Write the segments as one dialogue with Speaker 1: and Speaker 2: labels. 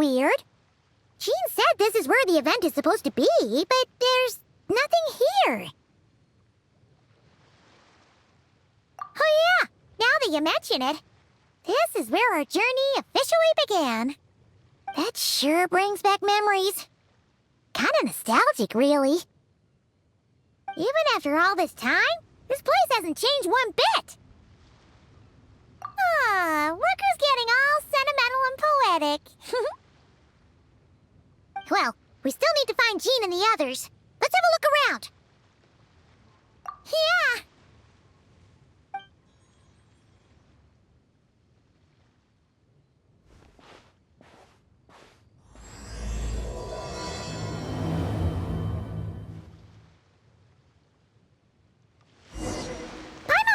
Speaker 1: weird. Jean said this is where the event is supposed to be, but there's nothing here. Oh yeah, now that you mention it, this is where our journey officially began. That sure brings back memories. Kinda nostalgic, really. Even after all this time, this place hasn't changed one bit. Look who's getting all sentimental and poetic. Well, we still need to find Jean and the others. Let's have a look around. Yeah.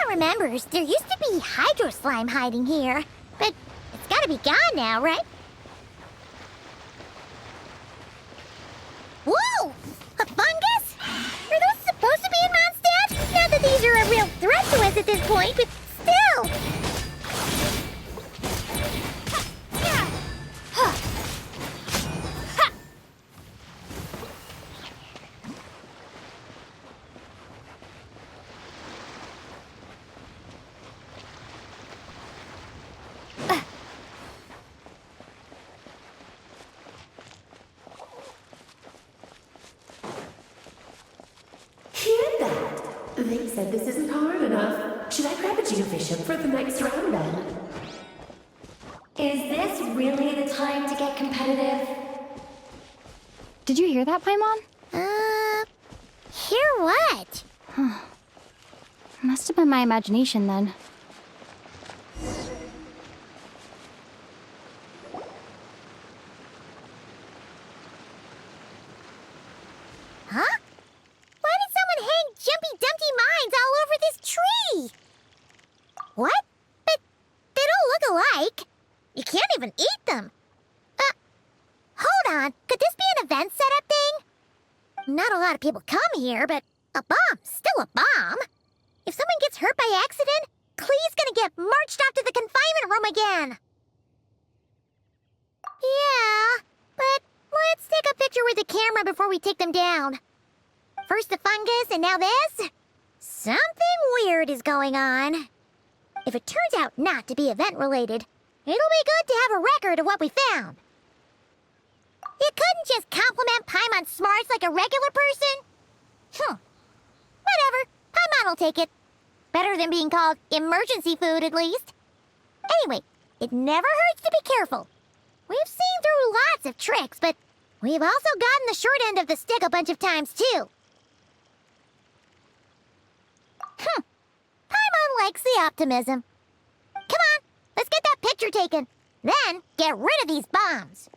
Speaker 1: Remembers, there used to be hydro slime hiding here, but it's gotta be gone now, right? Whoa! A fungus? Are those supposed to be in Mondstadt? Not that these are a real threat to us at this point, but still!
Speaker 2: They said this isn't hard enough. Should I grab a geofishing for the next round then?
Speaker 3: Is this really the time to get competitive?
Speaker 4: Did you hear that, Paimon?
Speaker 1: Hear what?
Speaker 4: Must have been my imagination then.
Speaker 1: Huh? Why did someone hang Jumpy Dumpty mines all over this tree? What? But they don't look alike. You can't even eat them. Hold on. Could this be an event setup thing? Not a lot of people come here, but a bomb's still a bomb. If someone gets hurt by accident, Clee's gonna get marched off to the confinement room again. Yeah, but let's take a picture with the camera before we take them down. First the fungus, and now this? Something weird is going on. If it turns out not to be event-related, it'll be good to have a record of what we found. You couldn't just compliment Paimon's smarts like a regular person? Whatever. Paimon will take it. Better than being called emergency food, at least. Anyway, it never hurts to be careful. We've seen through lots of tricks, but we've also gotten the short end of the stick a bunch of times, too. Paimon likes the optimism. Come on, let's get that picture taken. Then, get rid of these bombs.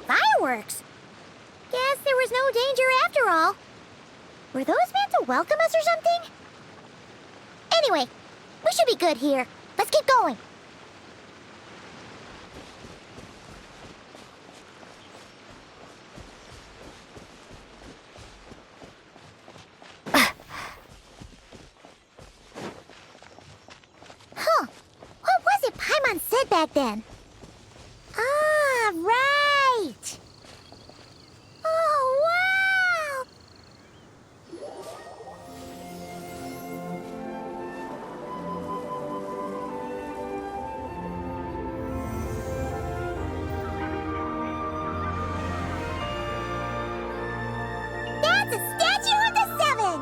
Speaker 1: Fireworks! Guess there was no danger after all. Were those meant to welcome us or something? Anyway, we should be good here. Let's keep going. What was it Paimon said back then? Ah, right! Oh, wow! That's a statue of the Seven!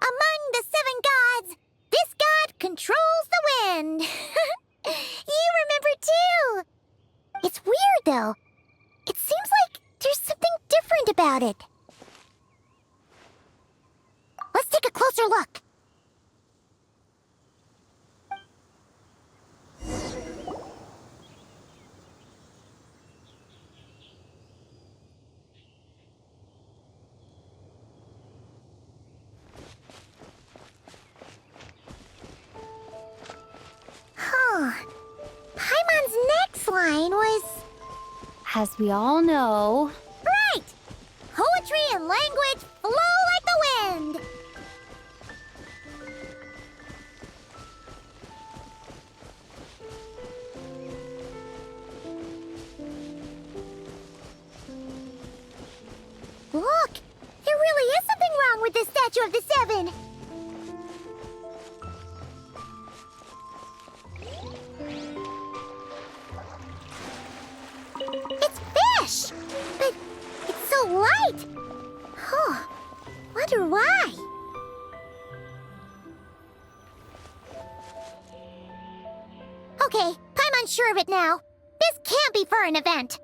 Speaker 1: Among the seven gods, this god controls the wind. You remember too. It's weird though. It seems like there's something different about it. Let's take a closer look.
Speaker 4: As we all know...
Speaker 1: Right! Poetry and language flow like the wind! Look! There really is something wrong with the Statue of the Seven! It's fish! But it's so light! Huh. Wonder why? Okay, I'm unsure of it now. This can't be for an event.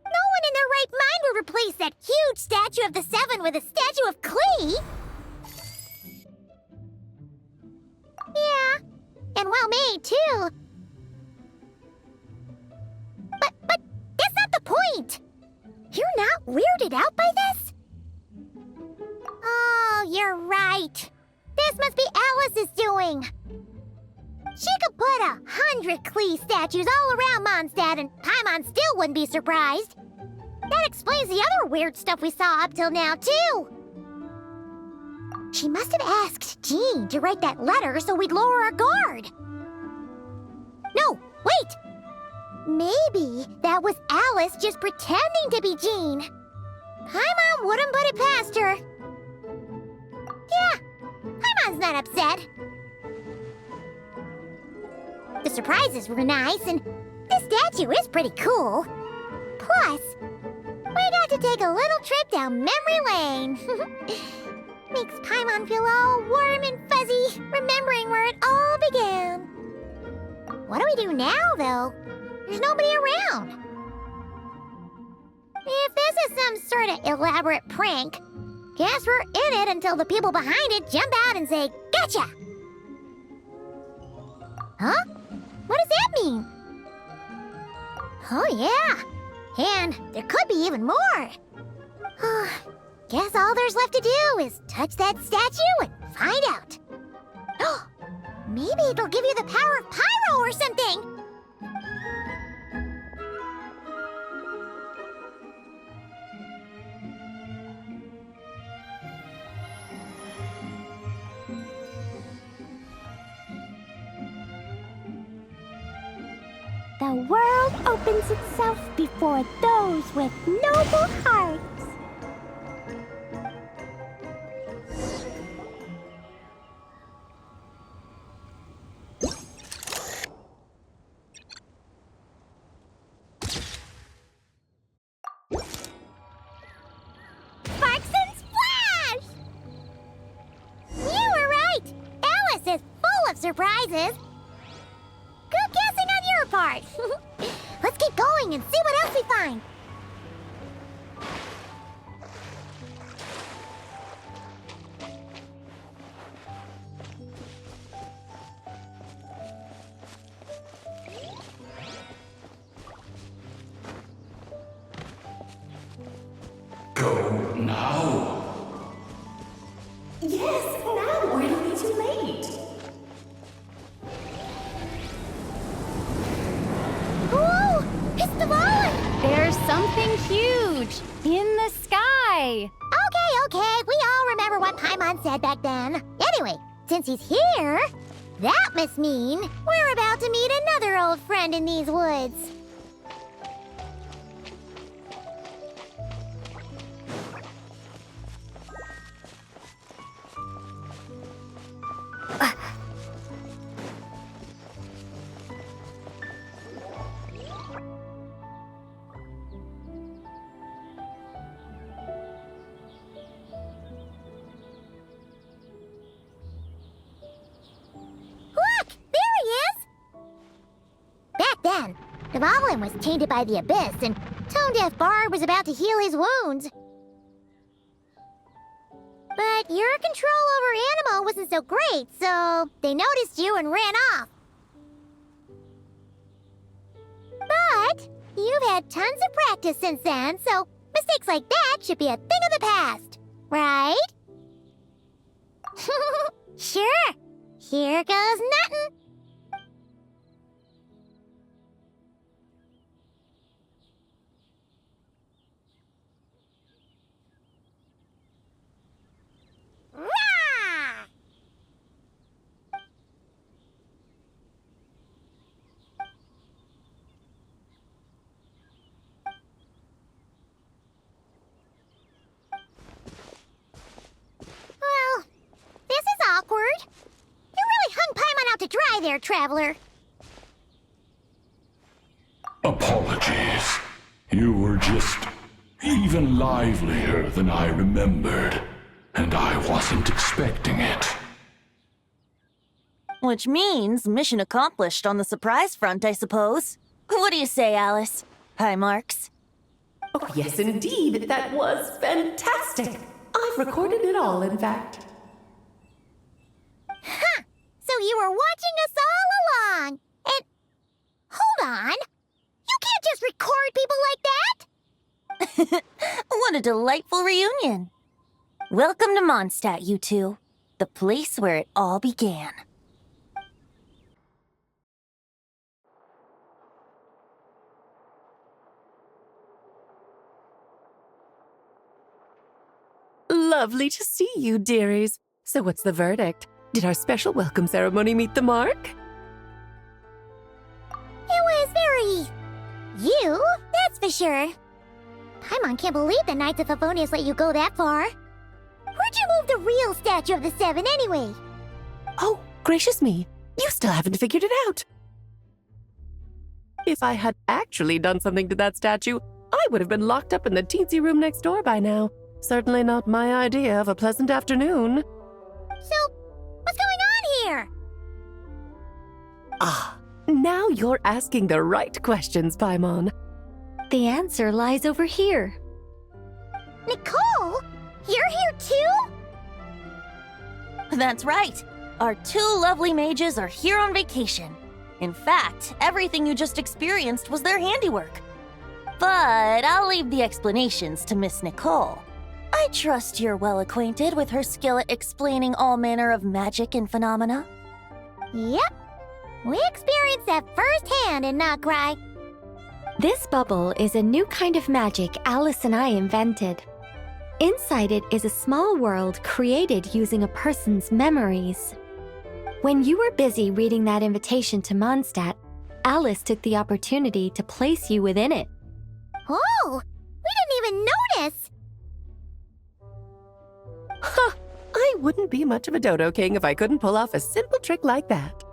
Speaker 1: No one in their right mind would replace that huge statue of the Seven with a statue of Klee! Yeah, and well made, too. But that's not the point! You're not weirded out by this? Oh, you're right. This must be Alice's doing. She could put 100 Klee statues all around Mondstadt and Paimon still wouldn't be surprised. That explains the other weird stuff we saw up till now, too. She must have asked Jean to write that letter so we'd lower our guard. No, wait! Maybe that was Alice just pretending to be Jean. Paimon wouldn't put it past her. Yeah, Paimon's not upset. The surprises were nice, and this statue is pretty cool. Plus, we got to take a little trip down memory lane. Makes Paimon feel all warm and fuzzy, remembering where it all began. What do we do now, though? There's nobody around. If this is some sort of elaborate prank, guess we're in it until the people behind it jump out and say, "Gotcha!" Huh? What does that mean? Oh, yeah. And there could be even more. Guess all there's left to do is touch that statue and find out. Maybe it'll give you the power of pyro or something. The world opens itself before those with noble hearts. Sparks and splash! You were right! Alice is full of surprises. Good guessing on your part. Let's keep going and see what else we find.
Speaker 5: Go now.
Speaker 2: Yes, now, or it'll be too late.
Speaker 1: Whoa! It's the ball!
Speaker 4: There's something huge in the sky.
Speaker 1: Okay, we all remember what Paimon said back then. Anyway, since he's here, that must mean we're about to meet another old friend in these woods. Look! There he is! Back then, Dvalin was tainted by the Abyss, and Tone-Deaf Bard was about to heal his wounds. But your control over Animo wasn't so great, so they noticed you and ran off. But you've had tons of practice since then, so mistakes like that should be a thing of the past, right? Sure. Here goes nothing. there, traveler.
Speaker 5: Apologies. You were just even livelier than I remembered, and I wasn't expecting it.
Speaker 6: Which means mission accomplished on the surprise front, I suppose. What do you say, Alice? Hi, Marks.
Speaker 2: Oh, yes, indeed. That was fantastic. I've recorded it all, in fact.
Speaker 1: Huh! So you were watching us all along. And hold on. You can't just record people like that.
Speaker 6: What a delightful reunion. Welcome to Mondstadt, you two. The place where it all began.
Speaker 2: Lovely to see you, dearies. So what's the verdict? Did our special welcome ceremony meet the mark?
Speaker 1: It was very... you, that's for sure. Paimon can't believe the Knights of Favonius let you go that far. Where'd you move the real statue of the Seven anyway?
Speaker 2: Oh, gracious me. You still haven't figured it out. If I had actually done something to that statue, I would have been locked up in the teensy room next door by now. Certainly not my idea of a pleasant afternoon.
Speaker 1: So, what's going on here?
Speaker 2: Ah, now you're asking the right questions, Paimon.
Speaker 4: The answer lies over here.
Speaker 1: Nicole? You're here too?
Speaker 6: That's right. Our two lovely mages are here on vacation. In fact, everything you just experienced was their handiwork. But I'll leave the explanations to Miss Nicole. I trust you're well acquainted with her skill at explaining all manner of magic and phenomena.
Speaker 1: Yep. We experienced that firsthand in Nocry.
Speaker 4: This bubble is a new kind of magic Alice and I invented. Inside it is a small world created using a person's memories. When you were busy reading that invitation to Mondstadt, Alice took the opportunity to place you within it.
Speaker 1: Oh! We didn't even notice!
Speaker 2: Huh, I wouldn't be much of a Dodo King if I couldn't pull off a simple trick like that.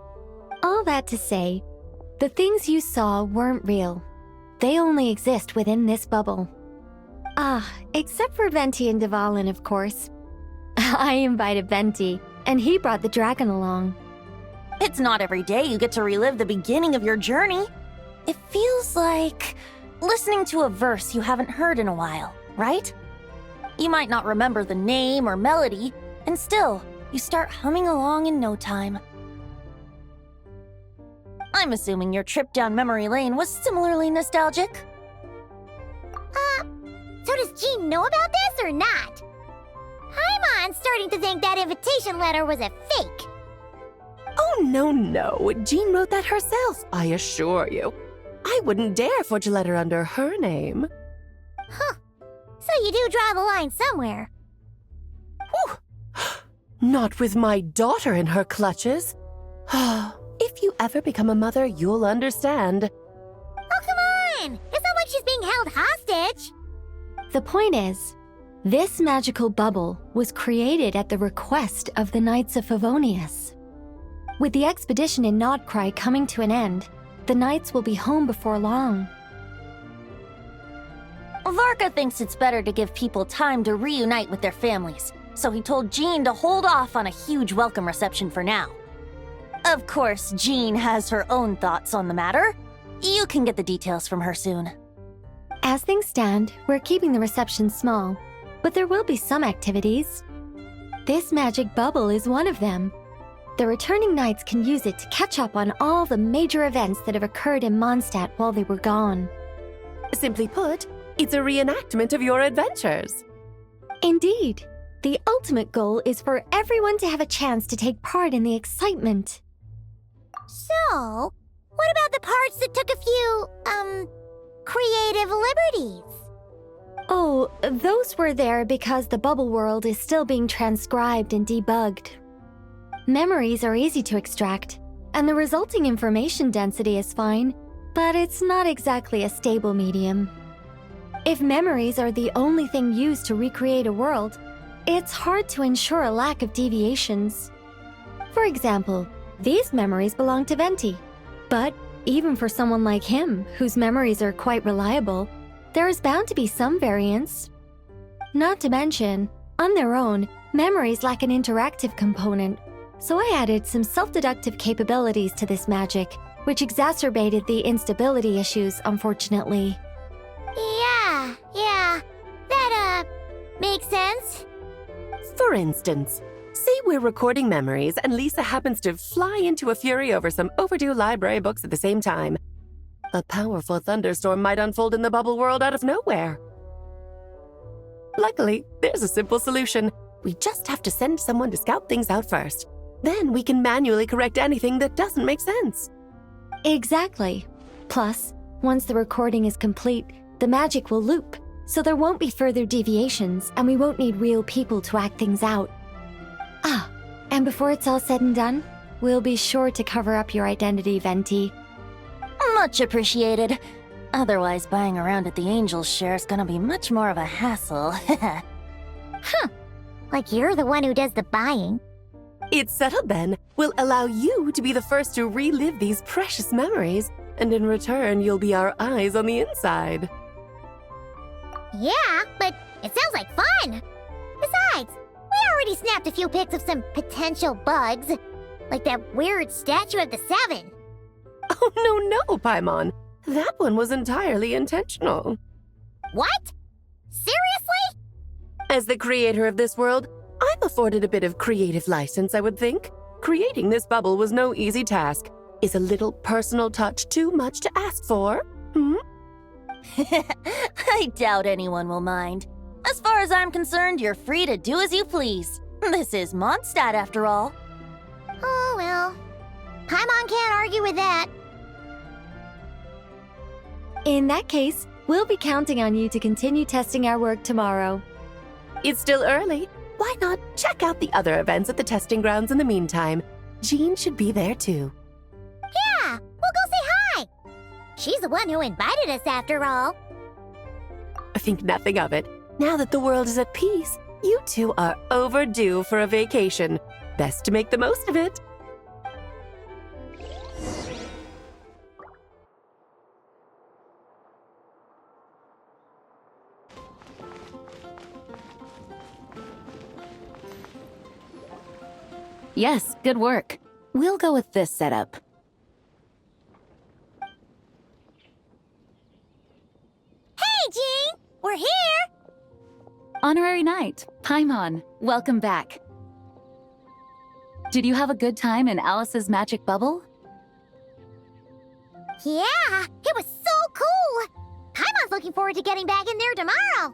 Speaker 4: All that to say, the things you saw weren't real. They only exist within this bubble. Ah, except for Venti and Dvalin, of course. I invited Venti, and he brought the dragon along.
Speaker 6: It's not every day you get to relive the beginning of your journey. It feels like listening to a verse you haven't heard in a while, right? You might not remember the name or melody, and still, you start humming along in no time. I'm assuming your trip down memory lane was similarly nostalgic.
Speaker 1: So does Jean know about this or not? Paimon's starting to think that invitation letter was a fake.
Speaker 2: Oh, no. Jean wrote that herself, I assure you. I wouldn't dare forge a letter under her name.
Speaker 1: Huh. So you do draw the line somewhere.
Speaker 2: Whew. Not with my daughter in her clutches. If you ever become a mother, you'll understand.
Speaker 1: Oh, come on! It's not like she's being held hostage.
Speaker 4: The point is, this magical bubble was created at the request of the Knights of Favonius. With the expedition in Nocry coming to an end, the Knights will be home before long.
Speaker 6: Varka thinks it's better to give people time to reunite with their families, so he told Jean to hold off on a huge welcome reception for now. Of course, Jean has her own thoughts on the matter. You can get the details from her soon.
Speaker 4: As things stand, we're keeping the reception small, but there will be some activities. This magic bubble is one of them. The returning Knights can use it to catch up on all the major events that have occurred in Mondstadt while they were gone.
Speaker 2: Simply put, it's a reenactment of your adventures.
Speaker 4: Indeed. The ultimate goal is for everyone to have a chance to take part in the excitement.
Speaker 1: So, what about the parts that took a few, creative liberties?
Speaker 4: Oh, those were there because the bubble world is still being transcribed and debugged. Memories are easy to extract, and the resulting information density is fine, but it's not exactly a stable medium. If memories are the only thing used to recreate a world, it's hard to ensure a lack of deviations. For example, These memories belong to Venti. But even for someone like him, whose memories are quite reliable, there is bound to be some variance. Not to mention, on their own, memories lack an interactive component, so I added some self-deductive capabilities to this magic, which exacerbated the instability issues, unfortunately.
Speaker 1: Yeah, that, makes sense.
Speaker 2: For instance, say we're recording memories and Lisa happens to fly into a fury over some overdue library books at the same time. A powerful thunderstorm might unfold in the bubble world out of nowhere. Luckily, there's a simple solution. We just have to send someone to scout things out first. Then we can manually correct anything that doesn't make sense.
Speaker 4: Exactly. Plus, once the recording is complete, the magic will loop, so there won't be further deviations and we won't need real people to act things out. Ah, and before it's all said and done, we'll be sure to cover up your identity, Venti.
Speaker 6: Much appreciated. Otherwise, buying around at the Angel's share is gonna be much more of a hassle.
Speaker 1: Like you're the one who does the buying.
Speaker 2: It's settled then. We'll allow you to be the first to relive these precious memories, and in return, you'll be our eyes on the inside.
Speaker 1: Yeah, but it sounds like fun. Besides, we already snapped a few pics of some potential bugs, like that weird statue of the Seven.
Speaker 2: Oh, no, Paimon. That one was entirely intentional.
Speaker 1: What? Seriously?
Speaker 2: As the creator of this world, I'm afforded a bit of creative license, I would think. Creating this bubble was no easy task. Is a little personal touch too much to ask for?
Speaker 6: I doubt anyone will mind. As far as I'm concerned, you're free to do as you please. This is Mondstadt, after all.
Speaker 1: Oh, well. Paimon can't argue with that.
Speaker 4: In that case, we'll be counting on you to continue testing our work tomorrow.
Speaker 2: It's still early. Why not check out the other events at the testing grounds in the meantime? Jean should be there too.
Speaker 1: Yeah, we'll go say hi. She's the one who invited us after all.
Speaker 2: I think nothing of it. Now that the world is at peace, you two are overdue for a vacation. Best to make the most of it.
Speaker 7: Yes, good work. We'll go with this setup.
Speaker 1: Hey, Jean! We're here!
Speaker 7: Honorary Knight, Paimon, welcome back. Did you have a good time in Alice's magic bubble?
Speaker 1: Yeah, it was so cool! Paimon's looking forward to getting back in there tomorrow.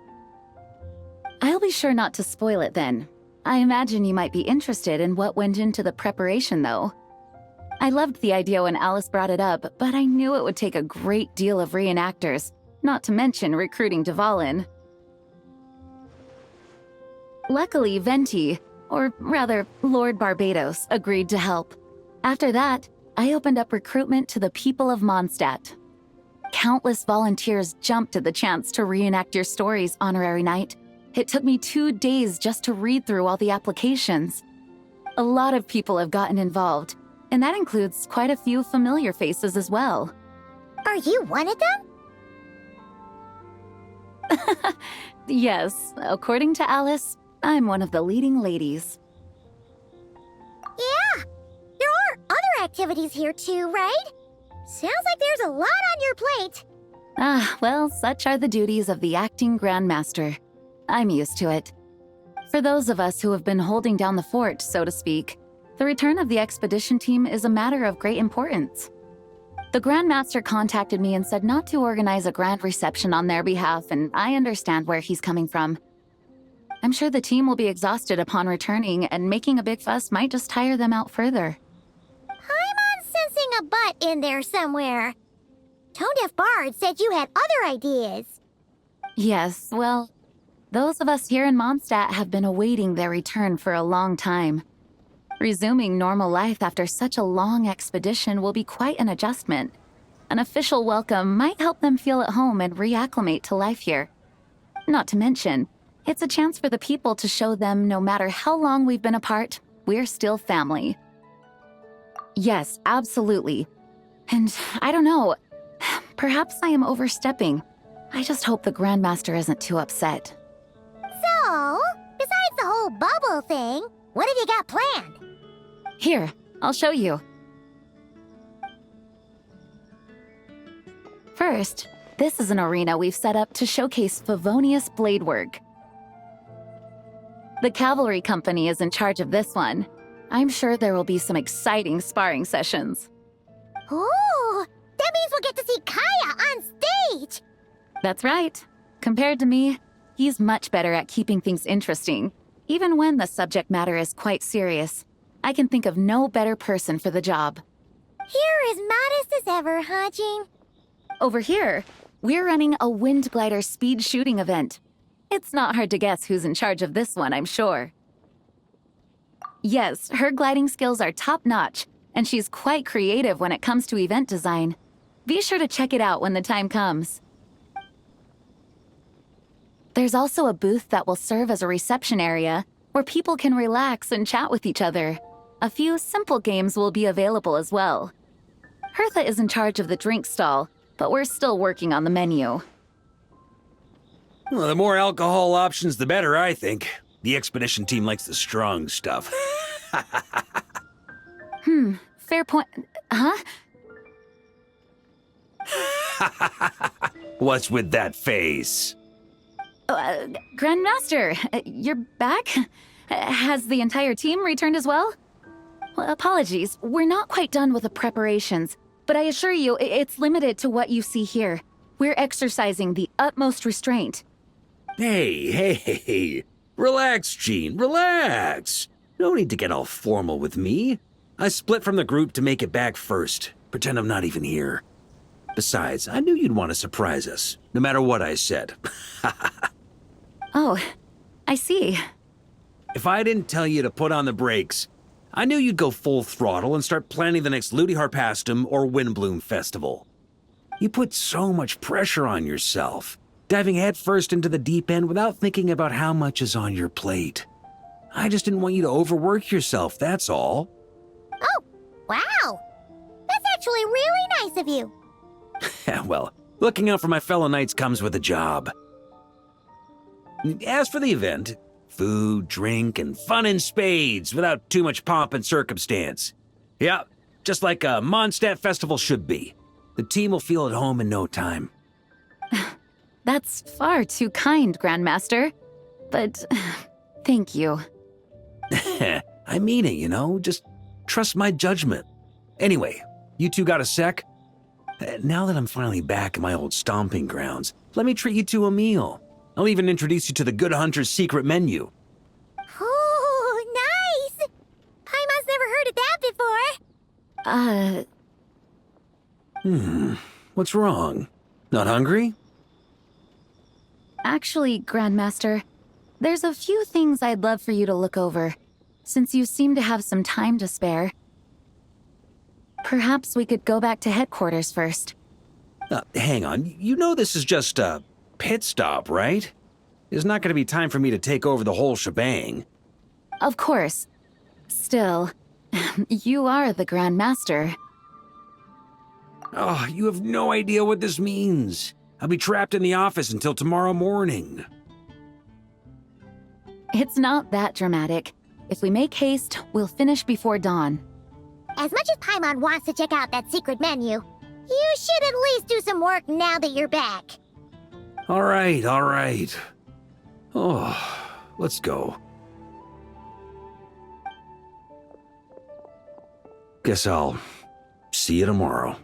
Speaker 7: I'll be sure not to spoil it then. I imagine you might be interested in what went into the preparation, though. I loved the idea when Alice brought it up, but I knew it would take a great deal of reenactors, not to mention recruiting Dvalin. Luckily, Venti, or rather, Lord Barbados, agreed to help. After that, I opened up recruitment to the people of Mondstadt. Countless volunteers jumped at the chance to reenact your stories, Honorary Knight. It took me 2 days just to read through all the applications. A lot of people have gotten involved, and that includes quite a few familiar faces as well.
Speaker 1: Are you one of them?
Speaker 7: Yes, according to Alice, I'm one of the leading ladies.
Speaker 1: Yeah, there are other activities here too, right? Sounds like there's a lot on your plate.
Speaker 7: Ah, well, such are the duties of the acting Grandmaster. I'm used to it. For those of us who have been holding down the fort, so to speak, the return of the expedition team is a matter of great importance. The Grandmaster contacted me and said not to organize a grand reception on their behalf, and I understand where he's coming from. I'm sure the team will be exhausted upon returning, and making a big fuss might just tire them out further.
Speaker 1: I'm sensing a butt in there somewhere. Tone-deaf Bard said you had other ideas.
Speaker 7: Yes, well, those of us here in Mondstadt have been awaiting their return for a long time. Resuming normal life after such a long expedition will be quite an adjustment. An official welcome might help them feel at home and reacclimate to life here. Not to mention, it's a chance for the people to show them no matter how long we've been apart, we're still family. Yes, absolutely. And I don't know, perhaps I am overstepping. I just hope the Grandmaster isn't too upset.
Speaker 1: So, besides the whole bubble thing, what have you got planned?
Speaker 7: Here, I'll show you. First, this is an arena we've set up to showcase Favonius blade work. The Cavalry Company is in charge of this one. I'm sure there will be some exciting sparring sessions.
Speaker 1: Ooh, that means we'll get to see Kaya on stage!
Speaker 7: That's right. Compared to me, he's much better at keeping things interesting, even when the subject matter is quite serious. I can think of no better person for the job.
Speaker 1: You're as modest as ever, huh, Jean?
Speaker 7: Over here, we're running a wind glider speed shooting event. It's not hard to guess who's in charge of this one, I'm sure. Yes, her gliding skills are top-notch, and she's quite creative when it comes to event design. Be sure to check it out when the time comes. There's also a booth that will serve as a reception area where people can relax and chat with each other. A few simple games will be available as well. Hertha is in charge of the drink stall, but we're still working on the menu.
Speaker 8: Well, the more alcohol options, the better, I think. The expedition team likes the strong stuff.
Speaker 7: Fair point. Huh?
Speaker 8: What's with that face?
Speaker 7: Grandmaster, you're back? Has the entire team returned as well? Well, apologies, we're not quite done with the preparations, but I assure you, it's limited to what you see here. We're exercising the utmost restraint.
Speaker 8: Hey. Relax, Jean, relax. No need to get all formal with me. I split from the group to make it back first. Pretend I'm not even here. Besides, I knew you'd want to surprise us, no matter what I said.
Speaker 7: Oh, I see.
Speaker 8: If I didn't tell you to put on the brakes, I knew you'd go full throttle and start planning the next Ludi Harpastum or Windbloom Festival. You put so much pressure on yourself, diving headfirst into the deep end without thinking about how much is on your plate. I just didn't want you to overwork yourself, that's all.
Speaker 1: Oh, wow! That's actually really nice of you.
Speaker 8: Well, looking out for my fellow knights comes with a job. As for the event, food, drink, and fun in spades without too much pomp and circumstance. Yeah, just like a Mondstadt festival should be. The team will feel at home in no time.
Speaker 7: That's far too kind, Grandmaster. But thank you.
Speaker 8: I mean it, you know? Just trust my judgment. Anyway, you two got a sec? Now that I'm finally back in my old stomping grounds, let me treat you to a meal. I'll even introduce you to the Good Hunter's secret menu.
Speaker 1: Ooh, nice! Paimon's never heard of that before.
Speaker 8: What's wrong? Not hungry?
Speaker 7: Actually, Grandmaster, there's a few things I'd love for you to look over, since you seem to have some time to spare. Perhaps we could go back to headquarters first.
Speaker 8: Hang on, you know this is just a pit stop, right? There's not going to be time for me to take over the whole shebang.
Speaker 7: Of course. Still, you are the Grandmaster.
Speaker 8: Oh, you have no idea what this means. I'll be trapped in the office until tomorrow morning.
Speaker 7: It's not that dramatic. If we make haste, we'll finish before dawn.
Speaker 1: As much as Paimon wants to check out that secret menu, you should at least do some work now that you're back.
Speaker 8: All right. Oh, let's go. Guess I'll see you tomorrow.